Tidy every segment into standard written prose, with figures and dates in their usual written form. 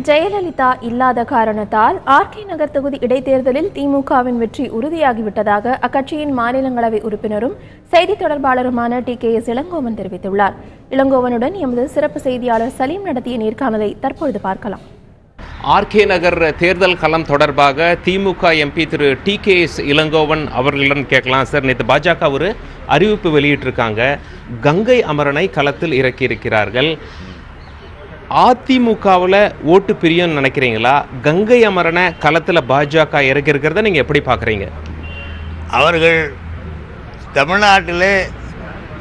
ஜெயலலிதா இல்லாத காரணத்தால் ஆர்கே நகர் தொகுதி இடைத்தேர்தலில் திமுகவின் வெற்றி உறுதியாகிவிட்டதாக அக்கட்சியின் மாநிலங்களவை உறுப்பினரும் செய்தி தொடர்பாளருமான TKS இளங்கோவன் தெரிவித்துள்ளார். இளங்கோவனுடன் எமது சிறப்பு செய்தியாளர் சலீம் நடத்திய நேர்காணலை தற்பொழுது பார்க்கலாம். ஆர்கே நகர் தேர்தல் களம் தொடர்பாக திமுக MP திரு TKS இளங்கோவன் அவர்களிடம் கேட்கலாம். சார், நேற்று பாஜக ஒரு அறிவிப்பு வெளியிட்டிருக்காங்க. கங்கை அமரனை களத்தில் இறக்கியிருக்கிறார்கள். அதிமுகவில் ஓட்டு பிரியும் நினைக்கிறீங்களா? கங்கை அமரனை களத்தில் பாஜக இறக்கியிருக்கிறத நீங்கள் எப்படி பார்க்குறீங்க? அவர்கள் தமிழ்நாட்டிலே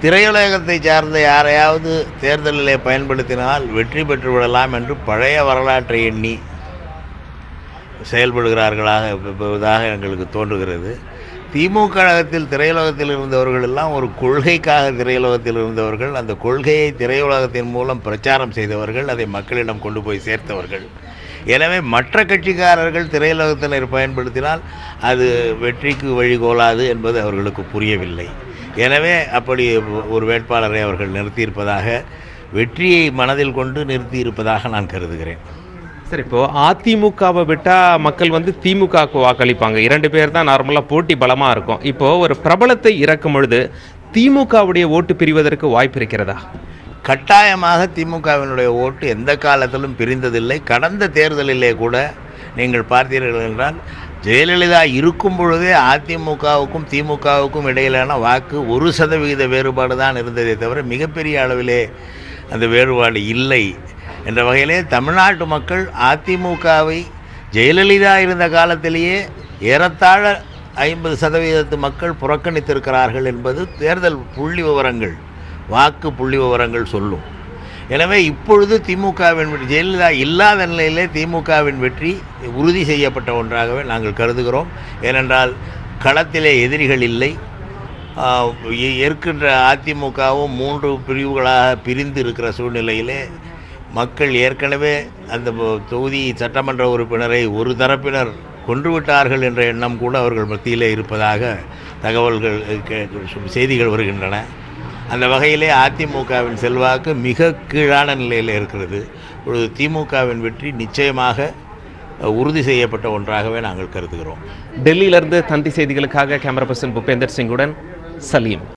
திரையுலகத்தை சார்ந்த யாரையாவது தேர்தலிலே பயன்படுத்தினால் வெற்றி பெற்று விடலாம் என்று பழைய வரலாற்றை எண்ணி செயல்படுகிறார்களாக எங்களுக்கு தோன்றுகிறது. திமுக கழகத்தில் திரையுலகத்தில் இருந்தவர்கள் எல்லாம் ஒரு கொள்கைக்காக திரையுலகத்தில் இருந்தவர்கள். அந்த கொள்கையை திரையுலகத்தின் மூலம் பிரச்சாரம் செய்தவர்கள், அதை மக்களிடம் கொண்டு போய் சேர்த்தவர்கள். எனவே மற்ற கட்சிக்காரர்கள் திரையுலகத்தினர் பயன்படுத்தினால் அது வெற்றிக்கு வழிகோலாது என்பது அவர்களுக்கு புரியவில்லை. எனவே அப்படி ஒரு வேட்பாளரை அவர்கள் நிறுத்தியிருப்பதாக, வெற்றியை மனதில் கொண்டு நிறுத்தியிருப்பதாக நான் கருதுகிறேன். சரி, இப்போது அதிமுகவை விட்டால் மக்கள் திமுகவுக்கு வாக்களிப்பாங்க. 2 பேர் தான் நார்மலாக போட்டி பலமாக இருக்கும். இப்போது ஒரு பிரபலத்தை இறக்கும் பொழுது திமுகவுடைய ஓட்டு பிரிவதற்கு வாய்ப்பு இருக்கிறதா? கட்டாயமாக திமுகவினுடைய ஓட்டு எந்த காலத்திலும் பிரிந்ததில்லை. கடந்த தேர்தலிலே கூட நீங்கள் பார்த்தீர்கள் என்றால் ஜெயலலிதா இருக்கும் பொழுதே அதிமுகவுக்கும் திமுகவுக்கும் இடையிலான வாக்கு 1% வேறுபாடு தான் இருந்ததே தவிர மிகப்பெரிய அளவிலே அந்த வேறுபாடு இல்லை என்ற வகையிலே தமிழ்நாட்டு மக்கள் அதிமுகவை ஜெயலலிதா இருந்த காலத்திலேயே ஏறத்தாழ 50% மக்கள் புறக்கணித்திருக்கிறார்கள் என்பது தேர்தல் புள்ளி விவரங்கள், வாக்கு புள்ளி விவரங்கள் சொல்லும். எனவே இப்பொழுது திமுகவின் வெற்றி, ஜெயலலிதா இல்லாத நிலையிலே திமுகவின் வெற்றி உறுதி செய்யப்பட்ட ஒன்றாகவே நாங்கள் கருதுகிறோம். ஏனென்றால் களத்திலே எதிரிகள் இல்லை. ஏற்கின்ற அதிமுகவும் 3 பிரிவுகளாக பிரிந்து இருக்கிற சூழ்நிலையிலே மக்கள் ஏற்கனவே அந்த தொகுதி சட்டமன்ற உறுப்பினரை ஒரு தரப்பினர் கொன்றுவிட்டார்கள் என்ற எண்ணம் கூட அவர்கள் மத்தியிலே இருப்பதாக தகவல்கள், செய்திகள் வருகின்றன. அந்த வகையிலே அதிமுகவின் செல்வாக்கு மிக கீழான நிலையில் இருக்கிறது. இப்பொழுது திமுகவின் வெற்றி நிச்சயமாக உறுதி செய்யப்பட்ட ஒன்றாகவே நாங்கள் கருதுகிறோம். டெல்லியிலிருந்து தந்தி செய்திகளுக்காக கேமரா பர்சன் பூபேந்தர் சிங்குடன் சலீம்.